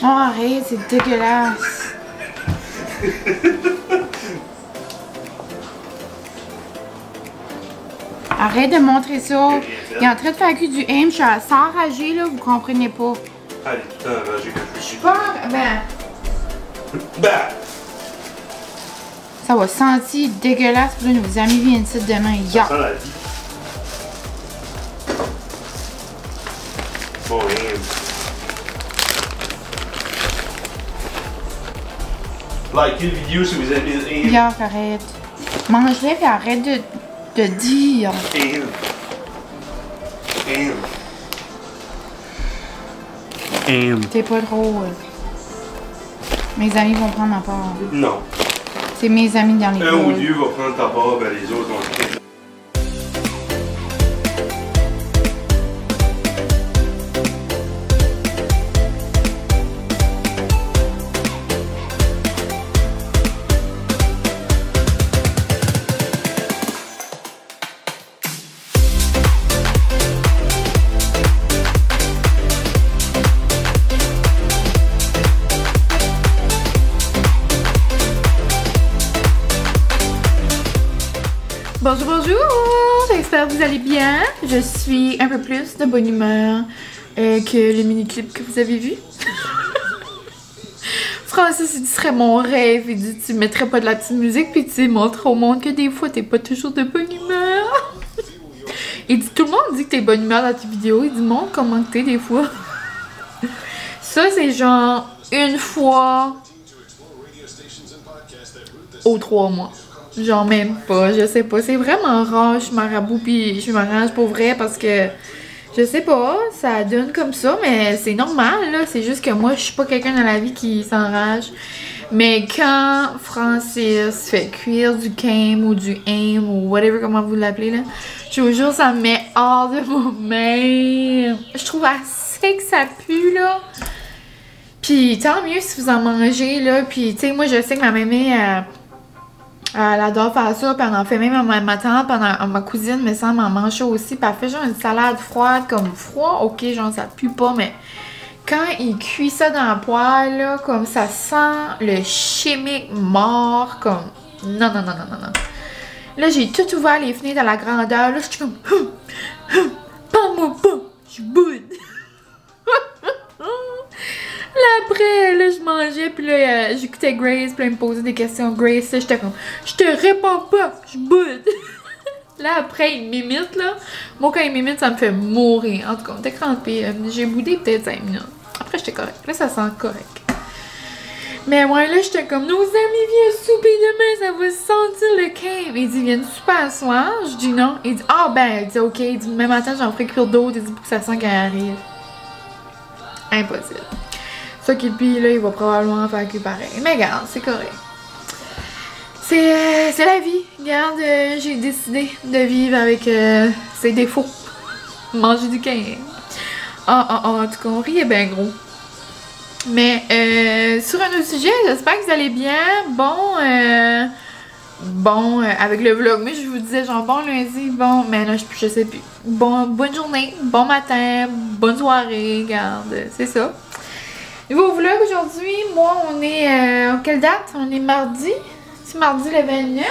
Oh, arrête, c'est dégueulasse. Arrête de montrer ça. Il est en train de faire du aim. Je suis assez enragée, là. Vous comprenez pas. Elle est tout le temps enragée quand je Je suis suis pas... Ben... Ça va sentir dégueulasse. Puis là, nos amis viennent ici demain. Ça sent la vie. Bon, aim. Likez la vidéo si vous aimez aim. Yark, arrête. Mange-les puis arrête de dire. Aim. Aim. Aim. T'es pas drôle. Mes amis vont prendre ma part. Non. C'est mes amis dans les Un ou poules. deux va prendre ta part, ben les autres vont prendre. Bonjour, bonjour! J'espère que vous allez bien. Je suis un peu plus de bonne humeur que le mini-clip que vous avez vu. Francis, il dit, ce serait mon rêve. Il dit, tu mettrais pas de la petite musique puis tu montres au monde que des fois, t'es pas toujours de bonne humeur. Il dit, tout le monde dit que t'es de bonne humeur dans tes vidéos. Il dit, montre comment t'es des fois. Ça, c'est genre une fois aux 3 mois. Genre même pas, je sais pas. C'est vraiment rare, je marabout pis je m'arrange pour vrai parce que je sais pas, ça donne comme ça, mais c'est normal là. C'est juste que moi, je suis pas quelqu'un dans la vie qui s'enrage. Mais quand Francis fait cuire du cam ou du aim ou whatever comment vous l'appelez là, je vous jure, ça me met hors de moi-même. Je trouve assez que ça pue là. Pis tant mieux si vous en mangez là. Pis tu sais, moi je sais que ma mémé elle adore faire ça, puis elle en fait même à ma tante, puis ma cousine, me semble, en mange ça aussi, puis elle fait genre une salade froide, comme froid, ok, genre ça pue pas, mais quand il cuit ça dans la poêle, là, comme ça sent le chimique mort, comme non, non, non, non, non, non. Là, j'ai tout ouvert les fenêtres à la grandeur, là, je suis comme, parle-moi pas, je boude. Là après, là je mangeais, puis là j'écoutais Grace, puis elle me posait des questions. Grace, j'étais comme, je te réponds pas, je boude. Là après, il m'imite là. Moi quand il m'imite, ça me fait mourir. En tout cas, on était crampé. J'ai boudé peut-être 5 minutes. Après, j'étais correct. Là, ça sent correct. Mais ouais, là, j'étais comme, nos amis viennent souper demain, ça va sentir le cam. Il dit, ils viennent super à soir. Je dis non. Il dit, ah ben, il dit, ok. Il dit, même matin, j'en ferai cuire d'autres. Il dit, pour que ça sent qu'elle arrive. Impossible. Ça qui puis là, il va probablement faire que pareil. Mais regarde, c'est correct. C'est la vie. Regarde, j'ai décidé de vivre avec ses défauts. Manger du cam. En tout cas, on riait bien gros. Mais sur un autre sujet, j'espère que vous allez bien. Bon, avec le vlog, mais je vous disais genre bon lundi, bon, mais là je sais plus. Bonne journée, bon matin, bonne soirée, regarde, c'est ça. Nouveau vlog aujourd'hui, moi on est, quelle date? On est mardi, c'est mardi le 29.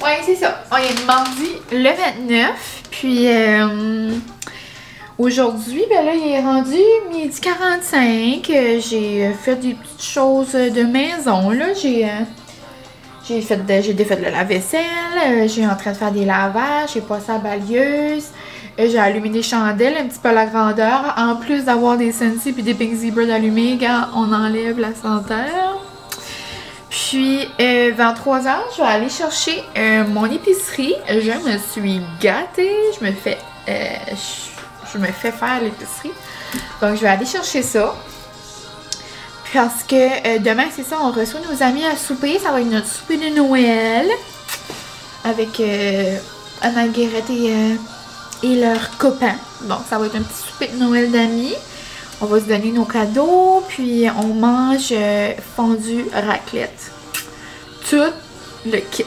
Ouais, c'est ça, on est mardi le 29, puis aujourd'hui, ben là il est rendu 12h45, j'ai fait des petites choses de maison, là, j'ai défait de la lave-vaisselle, j'ai en train de faire des lavages, j'ai passé à la balieuse. J'ai allumé des chandelles un petit peu à la grandeur. En plus d'avoir des Scentsy puis des Pink Zebra d'allumer, on enlève la senteur. Puis, vers 3h, je vais aller chercher mon épicerie. Je me suis gâtée. Je me fais faire l'épicerie. Donc, je vais aller chercher ça. Parce que demain, c'est ça, on reçoit nos amis à souper. Ça va être notre souper de Noël. Avec Anna Guérette et leurs copains. Bon, ça va être un petit souper de Noël d'amis. On va se donner nos cadeaux, puis on mange fondue raclette. Tout le kit.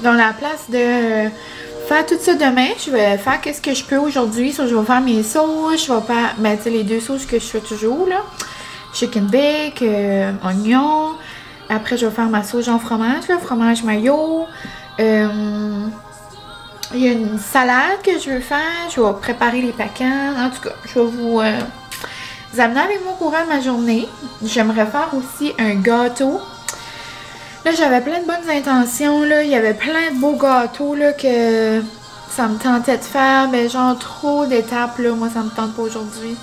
Dans la place de faire tout ça demain. Je vais faire qu'est-ce que je peux aujourd'hui. Je vais faire mes sauces. Je vais faire, ben, tu sais, les 2 sauces que je fais toujours, là. Chicken bake, oignon. Après, je vais faire ma sauce en fromage, là, fromage mayo. Il y a une salade que je veux faire. Je vais préparer les paquets. En tout cas, je vais vous amener avec moi au courant de ma journée. J'aimerais faire aussi un gâteau. Là, j'avais plein de bonnes intentions, là. Il y avait plein de beaux gâteaux, là, que ça me tentait de faire. Mais genre, trop d'étapes, là. Moi, ça me tente pas aujourd'hui.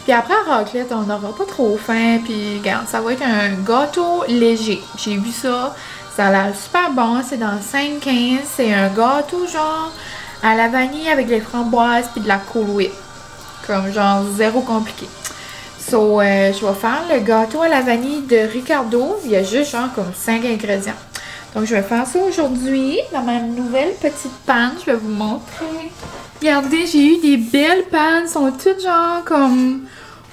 Puis après, à raclette, on n'aura pas trop faim. Puis, regarde, ça va être un gâteau léger. J'ai vu ça. Ça a l'air super bon. C'est dans 5,15. C'est un gâteau, genre, à la vanille avec des framboises puis de la Cool Whip. Comme, genre, zéro compliqué. So, je vais faire le gâteau à la vanille de Ricardo. Il y a juste genre comme 5 ingrédients. Donc, je vais faire ça aujourd'hui dans ma nouvelle petite panne. Je vais vous montrer. Regardez, j'ai eu des belles pannes. Elles sont toutes genre comme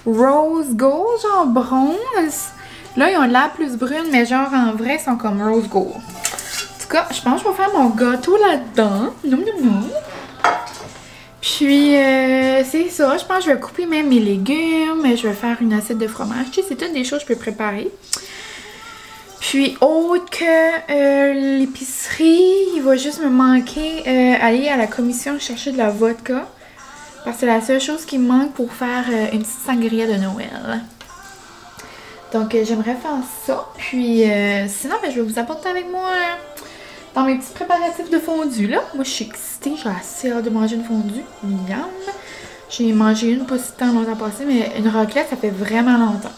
rose gold, genre bronze. Là, ils ont l'air plus brunes, mais genre en vrai, ils sont comme rose gold. En tout cas, je pense que je vais faire mon gâteau là-dedans. Non, non, non. Puis, c'est ça. Je pense que je vais couper même mes légumes. Je vais faire une assiette de fromage. Tu sais, c'est toutes des choses que je peux préparer. Puis, autre que l'épicerie, il va juste me manquer aller à la commission chercher de la vodka. Parce que c'est la seule chose qui me manque pour faire une petite sangria de Noël. Donc, j'aimerais faire ça. Puis, sinon, ben, je vais vous apporter avec moi dans mes petits préparatifs de fondue, là. Moi, je suis excitée. J'ai assez hâte de manger une fondue. Miam! J'ai mangé une pas si tant longtemps passé, mais une raclette, ça fait vraiment longtemps.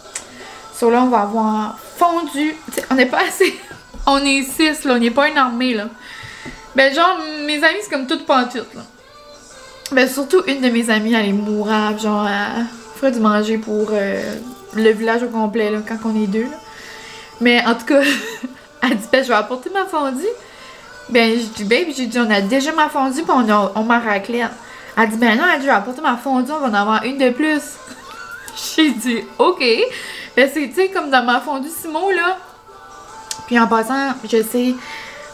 So là, on va avoir fondue. T'sais, on n'est pas assez. On est 6, là. On n'est pas une armée, là. Ben, genre, mes amis, c'est comme toutes pantoutes, là. Ben, surtout une de mes amies, elle est mourable. Genre, elle ferait du manger pour le village au complet, là, quand on est 2, là. Mais en tout cas, elle dit, ben, je vais apporter ma fondue. Ben, je dis, babe, j'ai dit, on a déjà ma fondue, puis on m'a raclette. Elle dit, ben non, elle dit, je vais apporter ma fondue, on va en avoir une de plus. J'ai dit, ok. Ben, c'est, tu sais, comme dans ma fondue Simon, là. Puis en passant, je sais,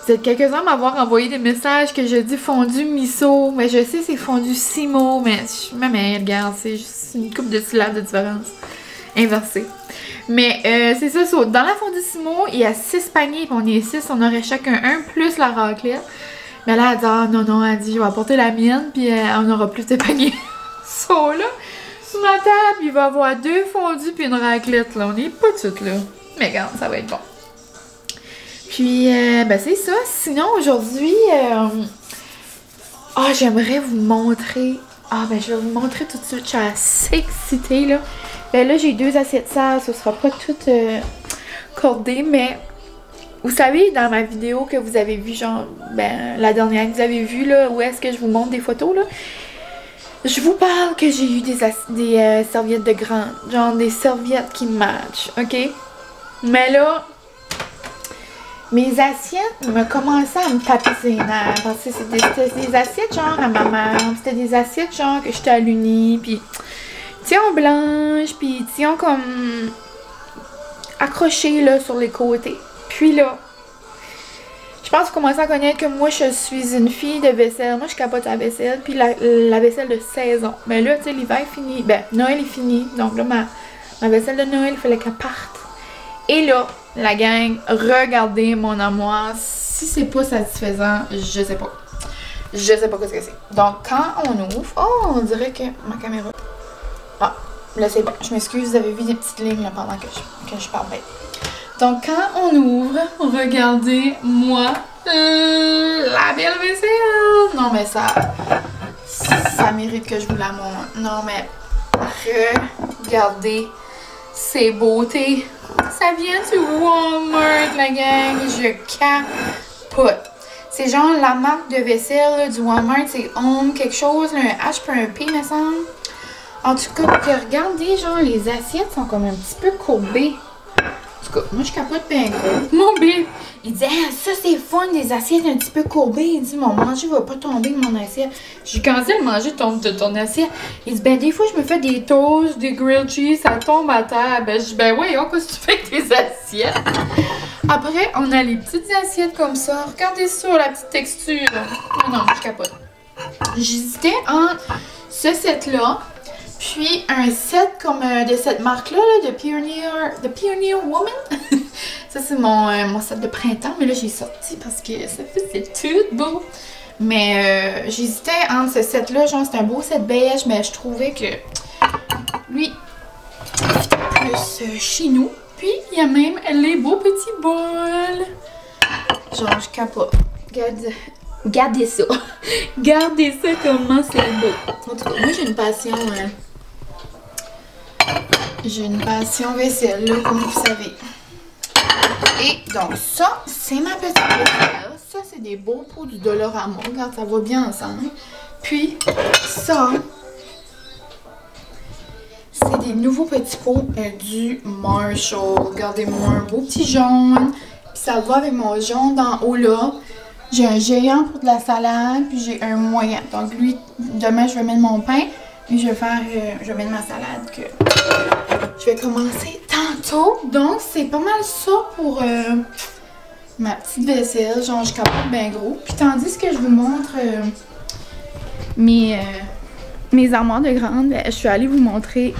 vous êtes quelques-uns à m'avoir envoyé des messages que je dis fondue miso. Mais je sais, c'est fondue Simo, mais regarde, c'est juste une coupe de syllabes de différence. Inversée. Mais c'est ça, dans la fondue Simo, il y a 6 paniers, puis on est 6, on aurait chacun un plus la raclette. Mais là, elle dit, ah non, elle dit, je vais apporter la mienne, puis on aura plus de paniers. So là, sur ma table, il va y avoir 2 fondues, puis une raclette, là. On est pas toutes là. Mais regarde, ça va être bon. Puis, ben c'est ça. Sinon, aujourd'hui, j'aimerais vous montrer. Ben je vais vous montrer tout de suite. Je suis assez excitée, là. Ben là, j'ai 2 assiettes sales. Ce sera pas tout cordé, mais vous savez, dans ma vidéo que vous avez vue, genre, ben, la dernière que vous avez vue, là, où est-ce que je vous montre des photos, là, je vous parle que j'ai eu des serviettes de grande. Genre, des serviettes qui matchent, ok? Mais là, mes assiettes me commençaient à me taper ses nerfs. Parce que c'était des assiettes, genre, à ma mère. C'était des assiettes, genre, que j'étais à l'uni, puis tiens blanches, puis tiens comme accrochées, là, sur les côtés. Puis là, je pense que vous commencez à connaître que moi, je suis une fille de vaisselle. Moi, je capote la vaisselle, puis la vaisselle de saison. Mais là, tu sais, l'hiver est fini. Ben, Noël est fini. Donc là, ma vaisselle de Noël, il fallait qu'elle parte. Et là, la gang, regardez mon armoire. Si c'est pas satisfaisant, je sais pas. Je sais pas ce que c'est. Donc, quand on ouvre... Oh, on dirait que ma caméra... Ah, là, c'est bon. Je m'excuse, vous avez vu des petites lignes là, pendant que je parle bête. Donc, quand on ouvre, regardez-moi la belle vaisselle. Non, mais ça mérite que je vous la montre. Non, mais regardez ces beautés. Ça vient du Walmart, la gang. Je capote. C'est genre la marque de vaisselle là, du Walmart. C'est Home quelque chose. Là, un H pour un P, me semble. En tout cas, regardez, genre, les assiettes sont comme un petit peu courbées. En tout cas, moi, je capote bien gros. Mon bébé, il dit, ah, ça, c'est fun, des assiettes un petit peu courbées. Il dit, mon manger va pas tomber de mon assiette. J'ai commencé à le manger de ton assiette. Il dit, ben, des fois, je me fais des toasts, des grilled cheese, ça tombe à terre. Ben, je dis, ben, ouais, qu'est-ce que tu fais avec tes assiettes? Après, on a les petites assiettes comme ça. Regardez ça, la petite texture. Non, non, je capote. J'hésitais entre ce set-là, puis un set comme de cette marque-là, là, de Pioneer Woman. Ça, c'est mon set de printemps, mais là, j'ai sorti parce que ça fait tout beau. Mais j'hésitais entre ce set-là, genre, c'est un beau set beige, mais je trouvais que lui, plus chez nous. Puis, il y a même les beaux petits bols. Genre, je capote. Regardez ça. Regardez ça, comment c'est beau. En tout cas, moi, j'ai une passion... j'ai une passion vaisselle, là, comme vous savez. Et donc, ça, c'est ma petite vaisselle. Ça, c'est des beaux pots du Dollarama. Regarde, ça va bien ensemble. Puis, ça... c'est des nouveaux petits pots du Marshall. Regardez-moi, un beau petit jaune. Puis ça va avec mon jaune d'en haut là. J'ai un géant pour de la salade, puis j'ai un moyen. Donc lui, demain, je vais mettre mon pain. Puis je vais faire, je vais mettre ma salade que je vais commencer tantôt. Donc c'est pas mal ça pour ma petite vaisselle. Genre, je capote bien gros. Puis tandis que je vous montre mes armoires de grande, je suis allée vous montrer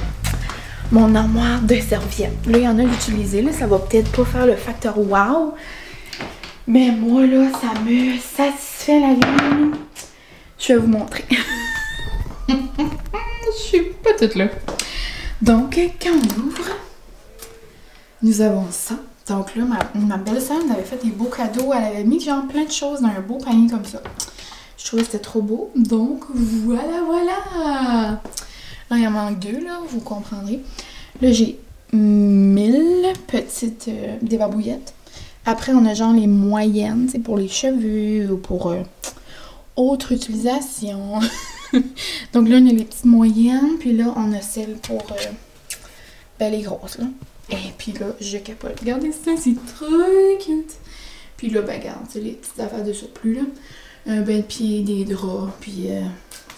mon armoire de serviettes. Là, il y en a l'utiliser, là, ça va peut-être pas faire le facteur wow. Mais moi, là, ça me satisfait la vie. Je vais vous montrer. Je suis pas toute là. Donc, quand on ouvre, nous avons ça. Donc là, ma belle-sœur nous avait fait des beaux cadeaux. Elle avait mis genre plein de choses dans un beau panier comme ça. Je trouvais que c'était trop beau. Donc, voilà. Là, il en manque 2, là, vous comprendrez. Là, j'ai 1000 petites débarbouillettes. Après, on a genre les moyennes, c'est pour les cheveux ou pour autre utilisation. Donc là, on a les petites moyennes. Puis là, on a celles pour les grosses, là. Et puis là, je capote. Regardez ça, c'est trop cute. Puis là, ben, regarde, c'est les petites affaires de surplus, là. Un bel pied, des draps, puis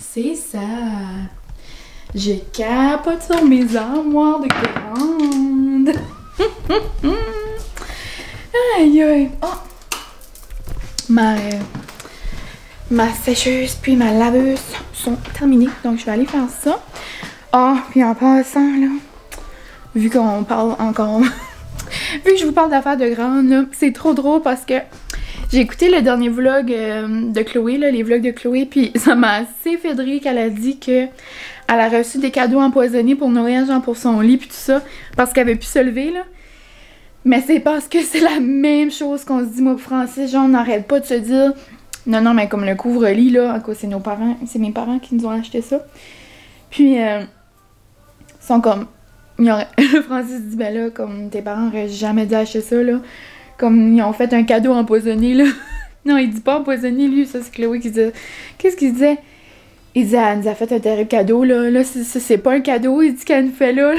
c'est ça. Je capote sur mes armoires de grande. Aïe aïe. Oh! Ma sécheuse puis ma laveuse sont terminées, donc je vais aller faire ça. Ah, puis en passant, là, vu qu'on parle encore... vu que je vous parle d'affaires de grande, là, c'est trop drôle parce que j'ai écouté le dernier vlog de Chloé, là, les vlogs de Chloé, puis ça m'a assez fait de rire qu'elle a dit que elle a reçu des cadeaux empoisonnés pour Noël, genre pour son lit puis tout ça, parce qu'elle avait pu se lever, là. Mais c'est parce que c'est la même chose qu'on se dit, moi et Francis, genre on n'arrête pas de se dire, non, mais comme le couvre-lit, là, à cause c'est mes parents qui nous ont acheté ça. Puis, ils sont comme, Francis dit, ben là, comme tes parents n'auraient jamais dû acheter ça, là. Comme ils ont fait un cadeau empoisonné, là. Non, il dit pas empoisonné, lui, ça c'est Chloé qui dit. Qu'est-ce qu'il disait? Il dit, elle nous a fait un terrible cadeau, là. Là, c'est pas un cadeau, il dit qu'elle nous fait là.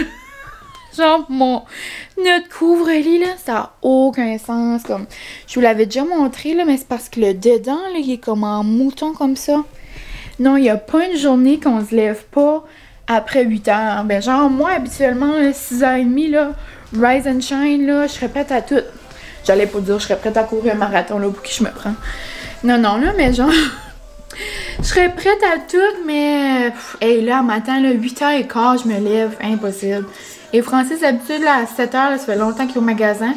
Genre, notre couvre-lit, là, ça a aucun sens. Comme, je vous l'avais déjà montré, là, mais c'est parce que le dedans, là, il est comme en mouton, comme ça. Non, il n'y a pas une journée qu'on se lève pas après 8 heures. Ben, genre, moi, habituellement, 6h30, là, rise and shine, là, je serais prête à tout. J'allais pas dire, je serais prête à courir un marathon, là, pour qui je me prends. Non, là, mais genre, je serais prête à tout, mais, hey, là, matin, là, 8h15, je me lève, impossible. Et Francis, d'habitude, là, à 7h, là, ça fait longtemps qu'il est au magasin.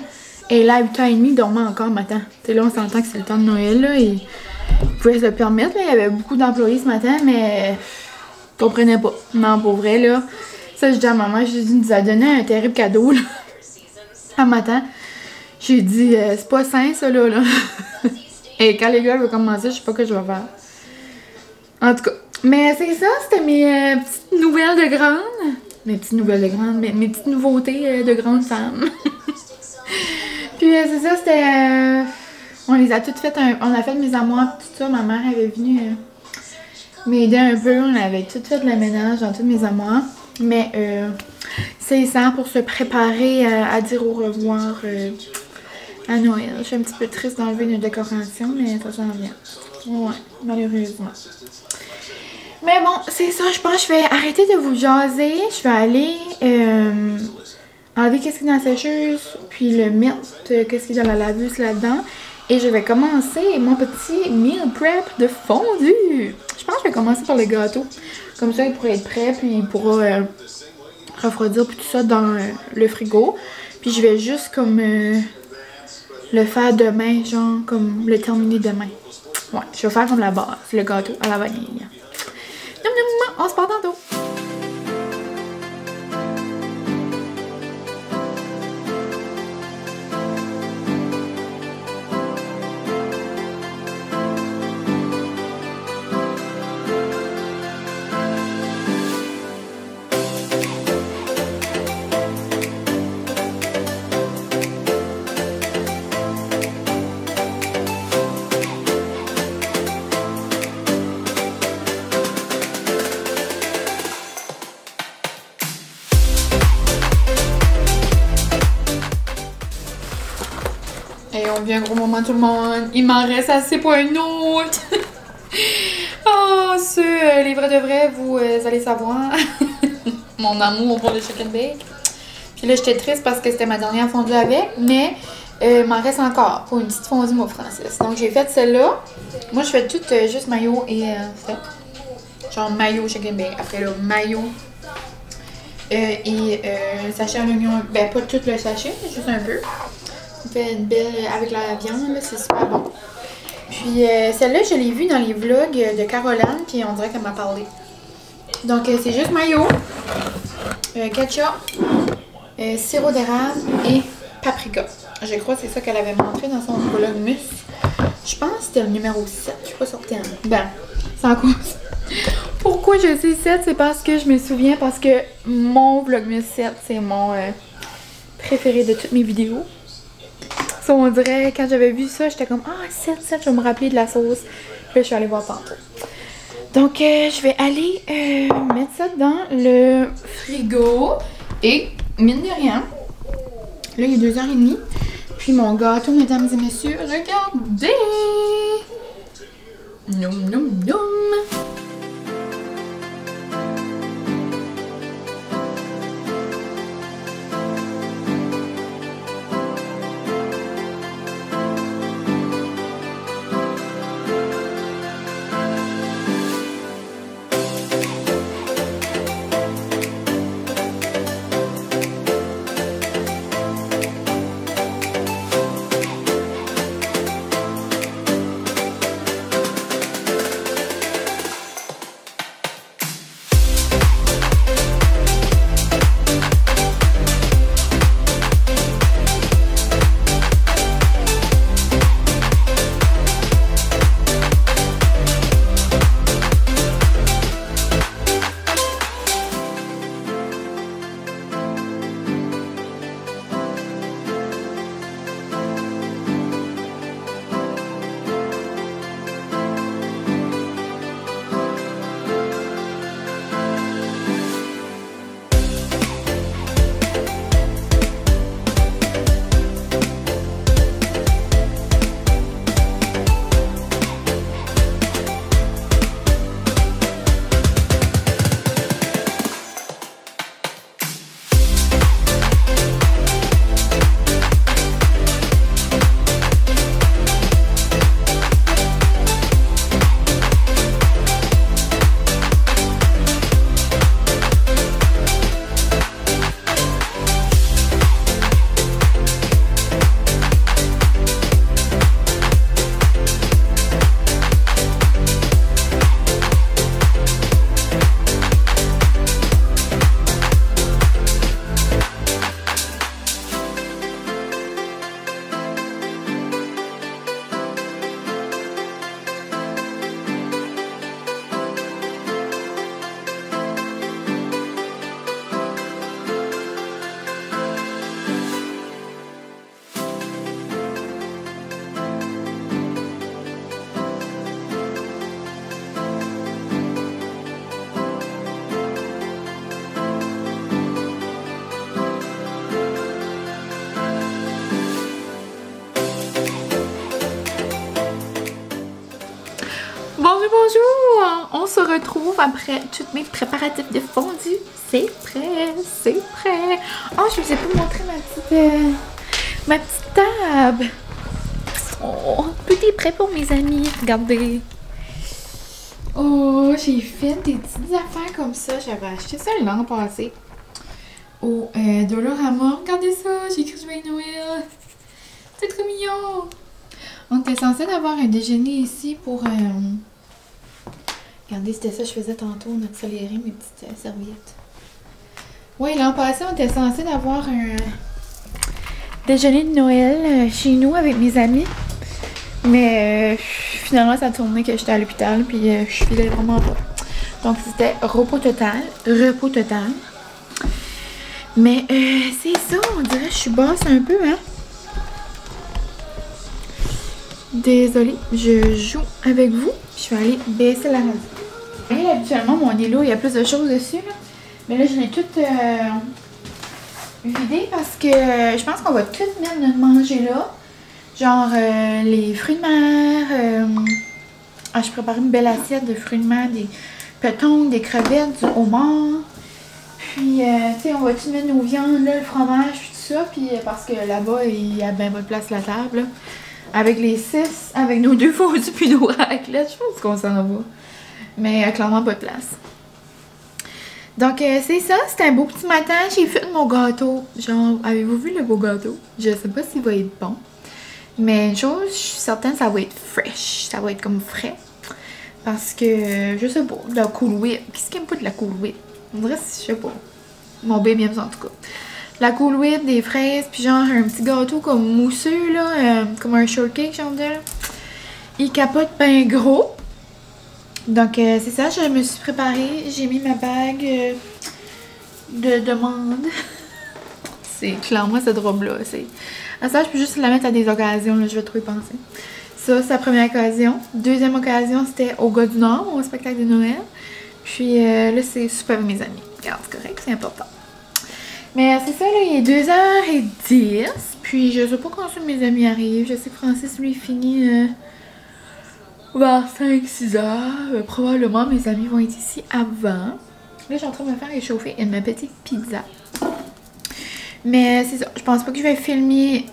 Et là, à 8h30, il dormait encore matin. Tu sais, là, on s'entend que c'est le temps de Noël, là, et il pouvait se le permettre, là. Il y avait beaucoup d'employés ce matin, mais je comprenais pas. Non, pour vrai, là. Ça, je dis à maman, je dis, nous a donné un terrible cadeau, là, un matin. J'ai dit, c'est pas sain, ça, là. Et quand les gars veulent commencer, je sais pas ce que je vais faire. En tout cas, mais c'est ça, c'était mes petites nouvelles de grande. Mes petites nouvelles de grande, mes petites nouveautés de grande femme. Puis c'est ça, c'était... on les a toutes faites, on a fait mes armoires, tout ça. Ma mère avait venu m'aider un peu. On avait toutes fait le ménage dans toutes mes armoires. Mais c'est ça pour se préparer à dire au revoir à Noël. Je suis un petit peu triste d'enlever une décoration, mais ça s'en vient. Ouais, malheureusement. Mais bon, c'est ça, je pense que je vais arrêter de vous jaser. Je vais aller enlever qu'est-ce qui est dans la sécheuse, puis le mettre qu'est-ce qui est dans la laveuse là-dedans. Et je vais commencer mon petit meal prep de fondue. Je pense que je vais commencer par le gâteau. Comme ça, il pourrait être prêt, puis il pourra refroidir puis tout ça dans le frigo. Puis je vais juste comme le faire demain, genre comme le terminer demain. Ouais, je vais faire comme la base, le gâteau à la vanille. Nom, nom, on se part tantôt. Et on vient un gros moment tout le monde. Il m'en reste assez pour un autre. Oh, les vrais de vrais, vous allez savoir. Mon amour pour le chicken bake. Puis là, j'étais triste parce que c'était ma dernière fondue avec. Mais il m'en reste encore pour une petite fondue, moi, Francis. Donc, j'ai fait celle-là. Moi, je fais tout juste mayo et ça. Genre mayo chicken bake. Après, là, mayo et sachet à l'oignon. Ben, pas tout le sachet, juste un peu. On fait une belle avec la viande, c'est super bon. Puis celle-là, je l'ai vue dans les vlogs de Caroline, puis on dirait qu'elle m'a parlé. Donc c'est juste mayo, ketchup, sirop d'érable et paprika. Je crois que c'est ça qu'elle avait montré dans son vlogmus. Je pense que c'était le numéro 7, je suis pas sortie. Ben, c'est en cause. Pourquoi je sais 7? C'est parce que je me souviens, parce que mon vlogmus 7, c'est mon préféré de toutes mes vidéos. On dirait, quand j'avais vu ça, j'étais comme, ah, 7, je vais me rappeler de la sauce. Puis là, je suis allée voir tantôt. Donc, je vais aller mettre ça dans le frigo. Et, mine de rien, là, il est 2h30. Puis mon gâteau, mesdames et messieurs, regardez! Noum, noum, noum! on se retrouve après tous mes préparatifs de fondu. C'est prêt, c'est prêt. Oh, je vous ai pas montré ma petite table. Oh, tout est prêt pour mes amis, regardez. Oh, j'ai fait des petites affaires comme ça. J'avais acheté ça l'an passé au Dollarama. Regardez ça, j'ai écrit Joyeux Noël. C'est trop mignon. On était censé avoir un déjeuner ici pour... Regardez, c'était ça que je faisais tantôt. On a accéléré mes petites serviettes. Oui, l'an passé, on était censé avoir un déjeuner de Noël chez nous avec mes amis. Mais finalement, ça a tourné que j'étais à l'hôpital, puis je filais vraiment pas. Donc, c'était repos total. Repos total. Mais c'est ça, on dirait que je suis basse un peu, hein. Désolée, je joue avec vous. Je vais aller baisser la radio. Et habituellement, mon îlot, il y a plus de choses dessus, là. Mais là, je l'ai toute vidée parce que je pense qu'on va tout mettre notre manger là. Genre les fruits de mer. Je prépare une belle assiette de fruits de mer, des petons, des crevettes, du homard. Puis, tu sais, on va tout mettre nos viandes, là, le fromage, puis tout ça. Puis, parce que là-bas, il y a bien pas de place à la table, là. Avec les 6, avec nos 2 fondus puis nos raclettes, je pense qu'on s'en va. Mais clairement pas de place. Donc, c'est ça, c'est un beau petit matin. J'ai fait mon gâteau. Genre, avez-vous vu le beau gâteau? Je sais pas s'il va être bon. Mais une chose, je suis certaine, ça va être fresh. Ça va être comme frais. Parce que, je sais pas, de la Cool Whip. Qu'est-ce qu'il aime pas de la Cool Whip? On dirait, je sais pas. Mon bébé aime ça en tout cas. La Cool Whip, des fraises, puis genre un petit gâteau comme mousseux, là. Comme un shortcake, genre de. Il capote bien gros. Donc, c'est ça, je me suis préparée. J'ai mis ma bague de demande. C'est clairement cette robe-là. À ça, je peux juste la mettre à des occasions, là, je vais trop y penser. Ça, c'est la première occasion. Deuxième occasion, c'était au Gars du Nord, au spectacle de Noël. Puis là, c'est super avec mes amis. Regarde, c'est correct, c'est important. Mais c'est ça, là, il est 2h10. Puis je sais pas quand mes amis arrivent. Je sais que Francis, lui, finit vers 5-6 heures. Probablement, mes amis vont être ici avant. Là, je suis en train de me faire réchauffer une petite pizza. Mais c'est ça, je pense pas que je vais filmer.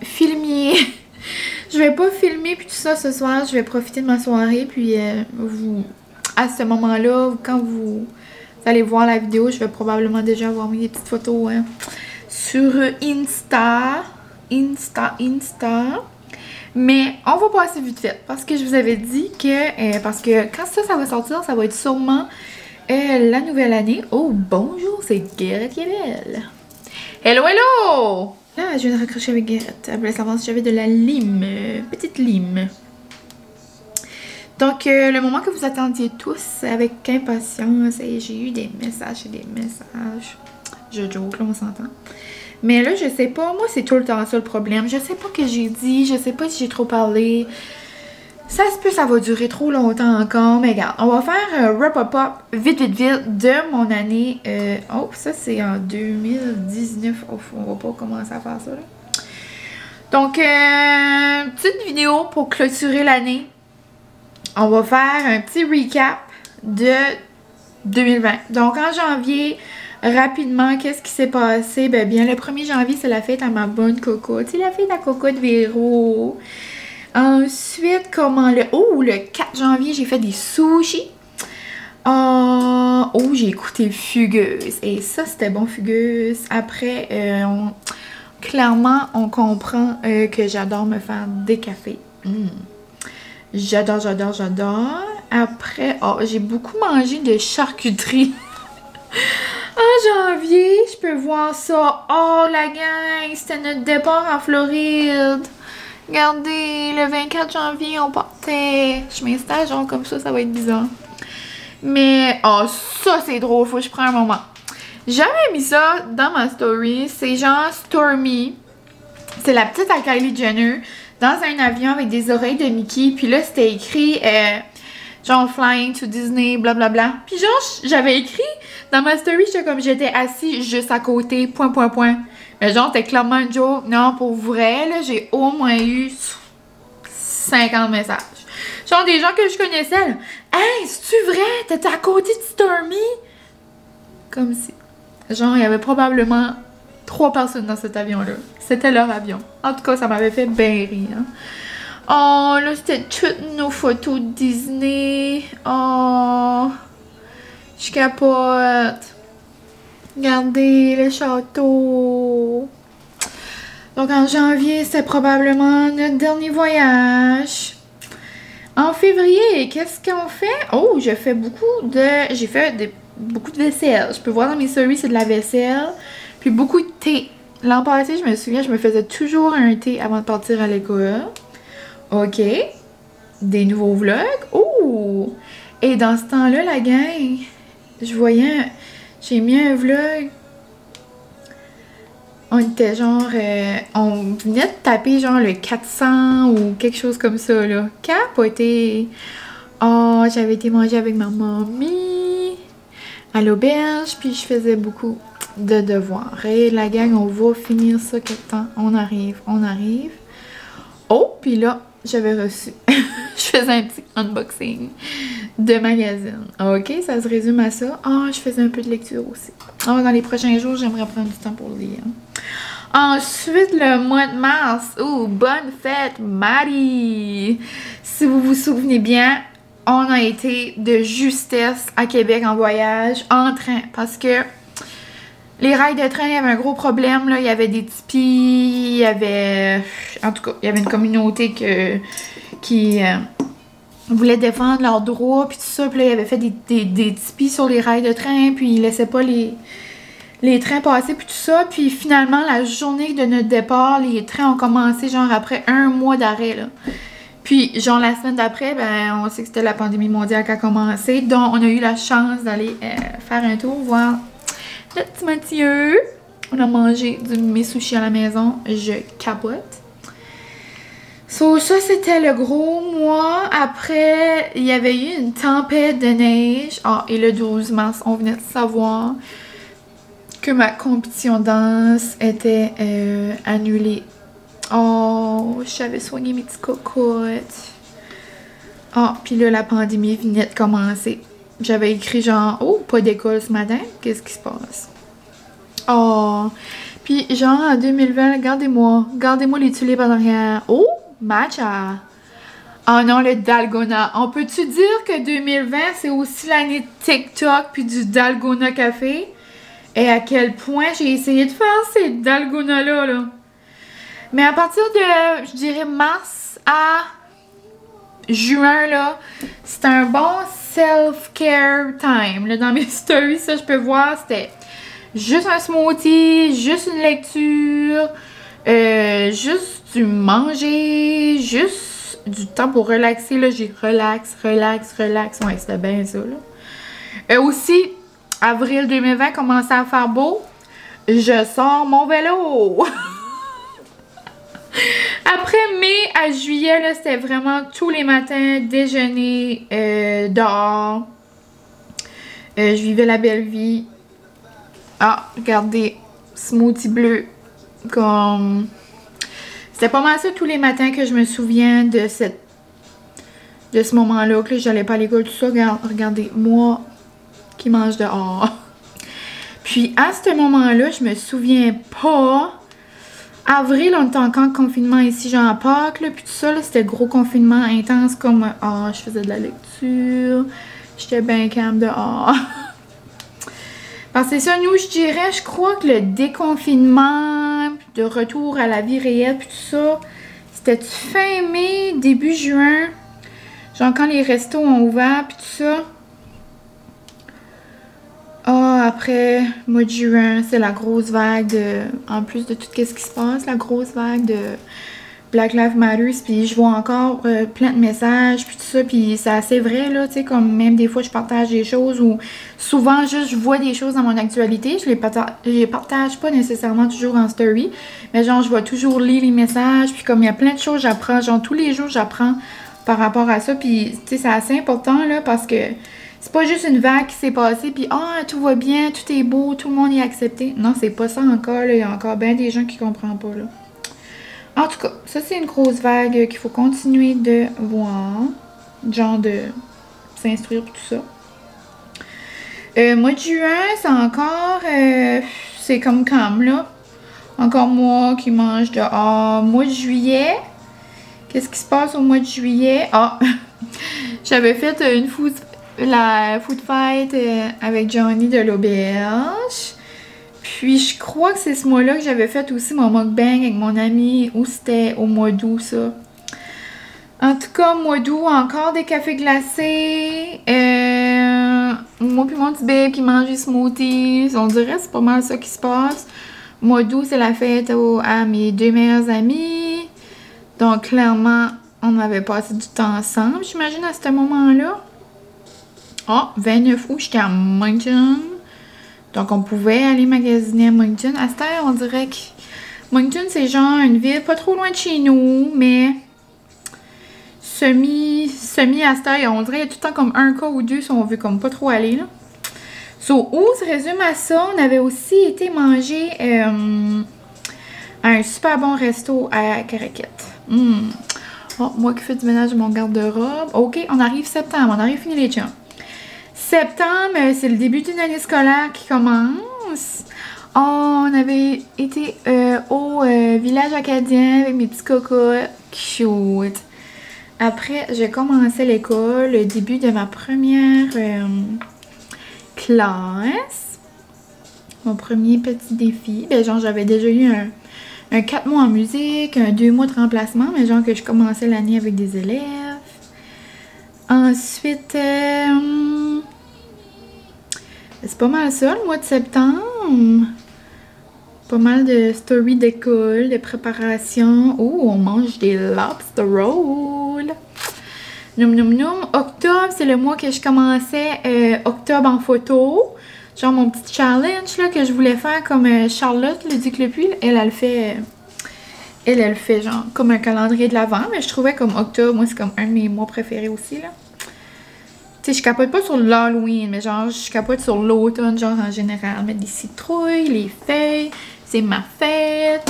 Je vais pas filmer puis tout ça ce soir. Je vais profiter de ma soirée. Puis à ce moment-là, quand vous allez voir la vidéo, je vais probablement déjà avoir mis des petites photos sur Insta. Mais on va passer vite fait parce que je vous avais dit que parce que quand ça va sortir, ça va être sûrement la nouvelle année. Oh bonjour, c'est Guérette qui est belle. Hello hello! Là, je viens de raccrocher avec Guérette. Elle voulait savoir si j'avais de la lime, petite lime. Donc le moment que vous attendiez tous avec impatience, j'ai eu des messages et des messages. Je joke, là on s'entend. Mais là, je sais pas, moi c'est tout le temps ça le problème. Je sais pas ce que j'ai dit, je sais pas si j'ai trop parlé. Ça se peut, ça va durer trop longtemps encore. Mais regarde, on va faire un wrap-up vite de mon année. Oh, ça c'est en 2019. Oh, on va pas commencer à faire ça là. Donc, petite vidéo pour clôturer l'année. On va faire un petit recap de 2020. Donc en janvier, rapidement, qu'est-ce qui s'est passé? Ben bien, le 1er janvier, c'est la fête à ma bonne cocotte. C'est la fête à Cocotte Véro. Ensuite, le 4 janvier, j'ai fait des sushis. Oh, j'ai écouté Fugueuse. Et ça, c'était bon, Fugueuse. Après, clairement, on comprend que j'adore me faire des cafés. J'adore. Après, j'ai beaucoup mangé de charcuterie. En janvier, je peux voir ça. Oh, la gang, c'était notre départ en Floride. Regardez, le 24 janvier, on partait. Je m'installe genre comme ça va être bizarre. Mais, ça c'est drôle, faut que je prenne un moment. J'avais mis ça dans ma story. C'est genre Stormy. C'est la petite à Kylie Jenner. Dans un avion avec des oreilles de Mickey. Puis là, c'était écrit genre Flying to Disney, blablabla. Puis genre, j'avais écrit dans ma story, j'étais assis juste à côté, point. Mais genre, c'était clairement une joke. Non, pour vrai, là, j'ai au moins eu 50 messages. Genre des gens que je connaissais, là. Hey, c'est-tu vrai? T'étais à côté de Stormy? Comme si. Genre, il y avait probablement 3 personnes dans cet avion-là. C'était leur avion. En tout cas, ça m'avait fait bien rire. Oh, là, c'était toutes nos photos de Disney. Oh, je capote. Regardez le château. Donc, en janvier, c'était probablement notre dernier voyage. En février, qu'est-ce qu'on fait? Oh, j'ai fait beaucoup de vaisselle. Je peux voir dans mes stories, c'est de la vaisselle. Puis beaucoup de thé. L'an passé, je me souviens, je me faisais toujours un thé avant de partir à l'école. OK. Des nouveaux vlogs. Oh! Et dans ce temps-là, la gang, j'ai mis un vlog. On était genre, on venait de taper genre le 400 ou quelque chose comme ça, là. Capoté. Oh, j'avais été manger avec ma mamie à l'auberge, puis je faisais beaucoup de devoirs. Et la gang, on va finir ça quelque temps. On arrive. Oh, puis là, j'avais reçu. Je faisais un petit unboxing de magazine. Ok, ça se résume à ça. Ah, je faisais un peu de lecture aussi. Ah, dans les prochains jours, j'aimerais prendre du temps pour lire. Ensuite, le mois de mars. Oh, bonne fête, Marie! Si vous vous souvenez bien, on a été de justesse à Québec en voyage, en train, parce que les rails de train, il y avait un gros problème, là. Il y avait des tipis, il y avait... En tout cas, il y avait une communauté qui voulait défendre leurs droits, puis tout ça. Puis là, il avait fait des tipis sur les rails de train, puis il laissait pas les trains passer, puis tout ça. Puis finalement, la journée de notre départ, les trains ont commencé, genre, après 1 mois d'arrêt, là. Puis, genre, la semaine d'après, ben, on sait que c'était la pandémie mondiale qui a commencé. Donc, on a eu la chance d'aller faire un tour, voir le petit Mathieu. On a mangé mes sushis à la maison. Je capote. So, ça, c'était le gros mois. Après, il y avait eu une tempête de neige. Ah, et le 12 mars, on venait de savoir que ma compétition de danse était annulée. Oh, j'avais soigné mes petites cocottes. Ah, puis là, la pandémie venait de commencer. J'avais écrit genre, oh, pas d'école ce matin. Qu'est-ce qui se passe? Oh, puis genre en 2020, regardez-moi les tulipes en arrière. Oh, matcha. Oh non, le Dalgona. On peut-tu dire que 2020, c'est aussi l'année de TikTok puis du Dalgona Café? Et à quel point j'ai essayé de faire ces Dalgona-là, là. Mais à partir de, je dirais, mars à juin, là, c'est un bon self-care time. Là, dans mes stories, ça, je peux voir, c'était juste un smoothie, juste une lecture, juste du manger, juste du temps pour relaxer. Là, j'ai relax. Ouais, c'était bien ça, là. Aussi, avril 2020, commençait à faire beau. Je sors mon vélo! Après mai à juillet, là, c'était vraiment tous les matins, déjeuner dehors. Je vivais la belle vie. Ah, regardez, smoothie bleu. Comme... C'était pas mal ça tous les matins que je me souviens de ce moment-là, que j'allais pas à l'école, tout ça. Regardez, moi qui mange dehors. Puis à ce moment-là, je me souviens pas... Avril, on était encore en confinement ici, genre à Pâques, là, puis tout ça, c'était gros confinement intense, comme, je faisais de la lecture, j'étais bien calme dehors. Parce que c'est ça, nous, je dirais, je crois que le déconfinement, de retour à la vie réelle, puis tout ça, c'était fin mai, début juin, genre quand les restos ont ouvert, puis tout ça. Après, mois de juin, c'est la grosse vague de... En plus de tout ce qui se passe, la grosse vague de Black Lives Matter. Puis je vois encore plein de messages, puis tout ça. Puis c'est assez vrai, là, tu sais, comme même des fois, je partage des choses ou souvent, juste, je vois des choses dans mon actualité. Je les partage pas nécessairement toujours en story. Mais genre, je vais toujours lire les messages. Puis comme il y a plein de choses, j'apprends. Genre, tous les jours, j'apprends par rapport à ça. Puis, tu sais, c'est assez important, là, parce que... C'est pas juste une vague qui s'est passée, puis tout va bien, tout est beau, tout le monde est accepté. Non, c'est pas ça encore, là. Il y a encore bien des gens qui comprennent pas, là. En tout cas, ça, c'est une grosse vague qu'il faut continuer de voir. genre de s'instruire pour tout ça. Mois de juin, c'est encore... c'est comme là. Encore moi qui mange dehors. Mois de juillet, qu'est-ce qui se passe au mois de juillet? Ah! J'avais fait la food fight avec Johnny de l'auberge. Puis je crois que c'est ce mois-là que j'avais fait aussi mon mukbang avec mon ami. Ou c'était au mois d'août, ça. En tout cas, mois d'août, encore des cafés glacés. Moi puis mon petit bébé qui mange des smoothies. On dirait que c'est pas mal ça qui se passe. Mois d'août, c'est la fête à mes 2 meilleurs amis. Donc, clairement, on avait passé du temps ensemble, j'imagine, à ce moment-là. Ah, 29 août, j'étais à Moncton. Donc, on pouvait aller magasiner à Moncton. À cette heure, on dirait que Moncton, c'est genre une ville pas trop loin de chez nous, mais semi à cette heure. On dirait qu'il y a tout le temps comme un cas ou deux si on veut comme pas trop aller, là. So, où se résume à ça, on avait aussi été manger à un super bon resto à Caraquette. Oh, moi qui fais du ménage de mon garde-robe. Ok, on arrive septembre, on arrive fini les chums. Septembre, c'est le début d'une année scolaire qui commence. Oh, on avait été au village acadien avec mes petits cocos. Cute. Après, j'ai commencé l'école, le début de ma première classe. Mon premier petit défi. Ben, genre, j'avais déjà eu un 4 mois en musique, un 2 mois de remplacement, mais genre que je commençais l'année avec des élèves. Ensuite, c'est pas mal ça, le mois de septembre. Pas mal de story d'école, de préparation. Oh, on mange des lobster rolls. Noum noum noum. Octobre, c'est le mois que je commençais octobre en photo. Genre mon petit challenge là, que je voulais faire comme Charlotte, le Duc le Puy. Elle le fait. Elle le fait genre comme un calendrier de l'Avent. Mais je trouvais comme octobre, moi c'est comme un de mes mois préférés aussi là. Tu sais, je capote pas sur l'Halloween, mais genre je capote sur l'automne, genre en général. Mettre des citrouilles, les feuilles. C'est ma fête.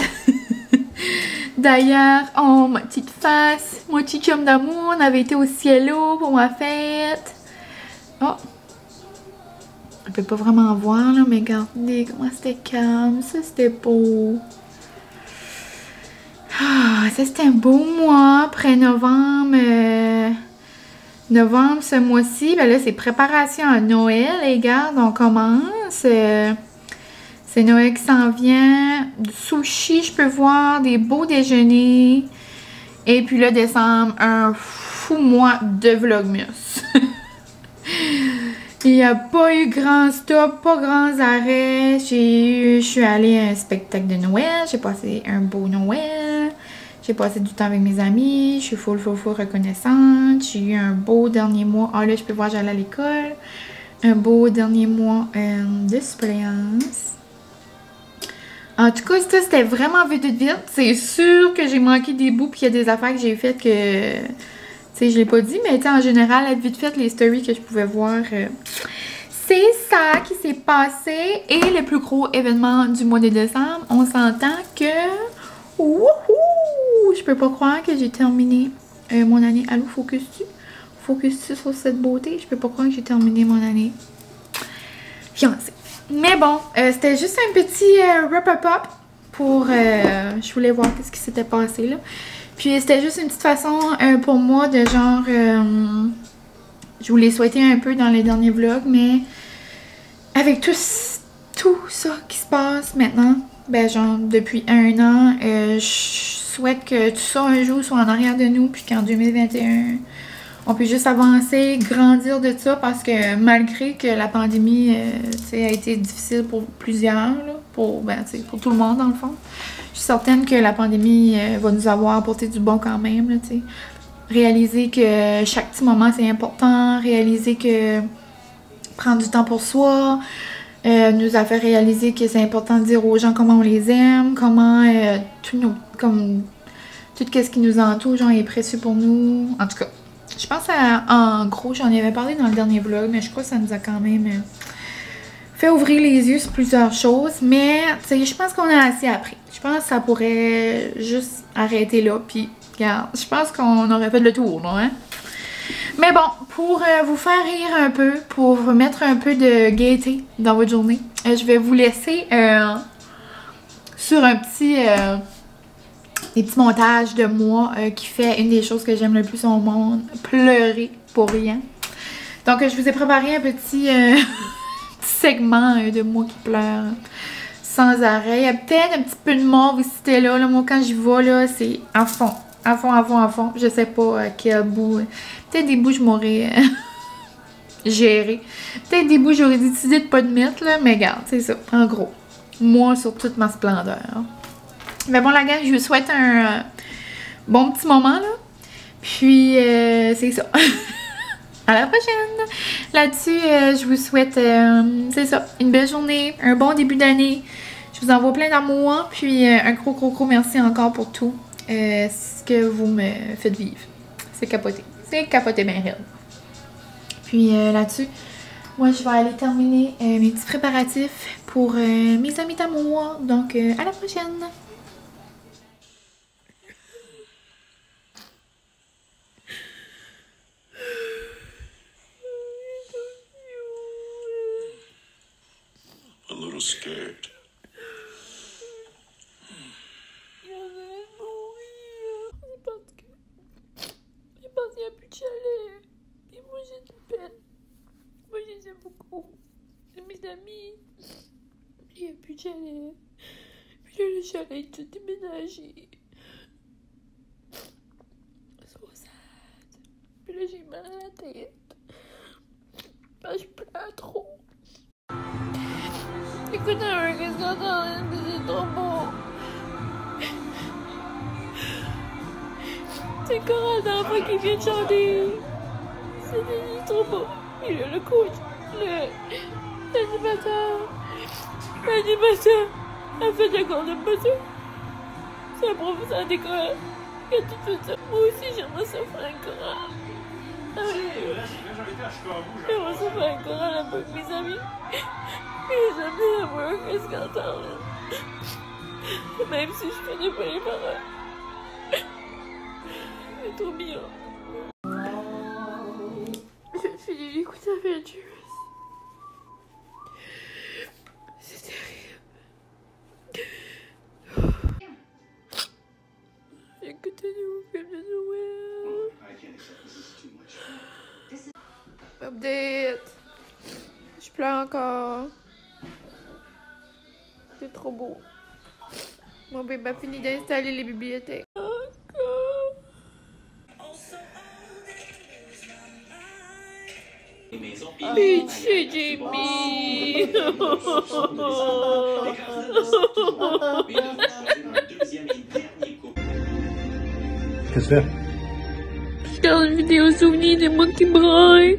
D'ailleurs, oh ma petite face, mon petit chum d'amour, on avait été au cielo pour ma fête. Oh! On peut pas vraiment voir là, mais regardez comment c'était calme. Ça c'était beau. Ah, ça c'était un beau mois. Après novembre. Novembre, ce mois-ci, ben là c'est préparation à Noël, les gars. On commence. C'est Noël qui s'en vient. Du sushi, je peux voir. Des beaux déjeuners. Et puis là, décembre, un fou mois de Vlogmas. Il n'y a pas eu grand stop, pas grands arrêts. Je suis allée à un spectacle de Noël. J'ai passé un beau Noël. J'ai passé du temps avec mes amis. Je suis full reconnaissante. J'ai eu un beau dernier mois. Ah là, je peux voir, j'allais à l'école. Un beau dernier mois de suppléance. En tout cas, ça, c'était vraiment vite. C'est sûr que j'ai manqué des bouts puis il y a des affaires que j'ai faites que... Tu sais, je l'ai pas dit, mais en général, vite fait, les stories que je pouvais voir... c'est ça qui s'est passé. Et le plus gros événement du mois de décembre, on s'entend que... Wouhou! Je peux pas croire que j'ai terminé mon année. Allô, focus-tu? Focus-tu sur cette beauté? Je peux pas croire que j'ai terminé mon année fiancée. Mais bon, c'était juste un petit wrap-up pour... je voulais voir ce qui s'était passé là. Puis c'était juste une petite façon pour moi de genre... je vous l'ai souhaité un peu dans les derniers vlogs, mais avec tout ça qui se passe maintenant, ben genre depuis 1 an, je souhaite que tout ça un jour soit en arrière de nous, puis qu'en 2021... on peut juste avancer, grandir de ça parce que malgré que la pandémie a été difficile pour plusieurs, là, pour tout le monde dans le fond, je suis certaine que la pandémie va nous avoir apporté du bon quand même. Là, réaliser que chaque petit moment c'est important, réaliser que prendre du temps pour soi nous a fait réaliser que c'est important de dire aux gens comment on les aime, comment tout ce qui nous entoure genre, est précieux pour nous. En tout cas. Je pense en gros, j'en avais parlé dans le dernier vlog, mais je crois que ça nous a quand même fait ouvrir les yeux sur plusieurs choses. Mais, tu sais, je pense qu'on a assez appris. Je pense que ça pourrait juste arrêter là, puis, regarde, je pense qu'on aurait fait le tour, non, hein? Mais bon, pour vous faire rire un peu, pour mettre un peu de gaieté dans votre journée, je vais vous laisser sur un petit... des petits montages de moi qui fait une des choses que j'aime le plus au monde, pleurer pour rien. Donc je vous ai préparé un petit, petit segment de moi qui pleure sans arrêt. Il y a peut-être un petit peu de mauve ici et là. Moi quand j'y vais là, c'est à fond. À fond, à fond, à fond. Je sais pas à quel bout. Peut-être des bouts je m'aurais géré. Peut-être des bouts j'aurais décidé de pas de mettre là. Mais regarde, c'est ça. En gros. Moi sur toute ma splendeur. Mais bon la gang, je vous souhaite un bon petit moment là. Puis c'est ça. À la prochaine! Là-dessus, je vous souhaite, c'est ça, une belle journée, un bon début d'année. Je vous envoie plein d'amour. Puis un gros merci encore pour tout ce que vous me faites vivre. C'est capoté. C'est capoté bien raide. Puis là-dessus, moi je vais aller terminer mes petits préparatifs pour mes amis d'amour. Donc à la prochaine! A little scared. Je pense qu'il n'y a plus de chalet. Et moi j'ai de peine. Moi je les aime beaucoup. C'est mes amis. Il n'y a plus de chalet. Puis là le chalet est tout déménagé. So sad. Puis là j'ai mal à la tête. Je pleure trop. Écoute un peu qu'est-ce qu'on entend, c'est trop beau. C'est chorale d'enfants qui vient de chanter. C'est trop beau. Et là, le coach, l'animateur a fait de la chorale de passion. C'est un professeur d'école qui a tout fait ça. Moi aussi, j'aimerais ça faire un chorale. J'aimerais ça faire un chorale avec mes amis. Et j'aime bien avoir qu'est-ce qu'on entend là. Même si je connais pas les paroles. C'est trop bien. Je finis d'écouter Avengers. C'est terrible. J'ai écouté des nouveaux films de Noël. Update. Je pleure encore. C'est trop beau. Mon bébé a fini d'installer les bibliothèques. Pitié, Jamie! Qu'est-ce que tu fais? Je regarde une vidéo souvenir de moi qui braille.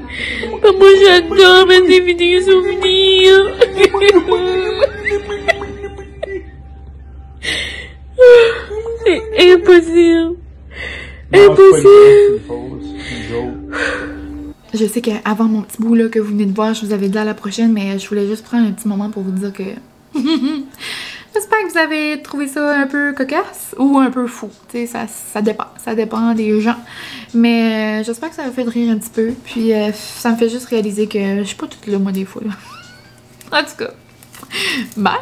Moi j'adore mettre des vidéos souvenirs. C'est impossible. Impossible. Je sais qu'avant mon petit bout là que vous venez de voir, je vous avais dit à la prochaine, mais je voulais juste prendre un petit moment pour vous dire que j'espère que vous avez trouvé ça un peu cocasse ou un peu fou. Tu sais, ça dépend des gens. Mais j'espère que ça vous fait rire un petit peu. Puis ça me fait juste réaliser que je suis pas toute là moi des fois. Là. En tout cas, bye!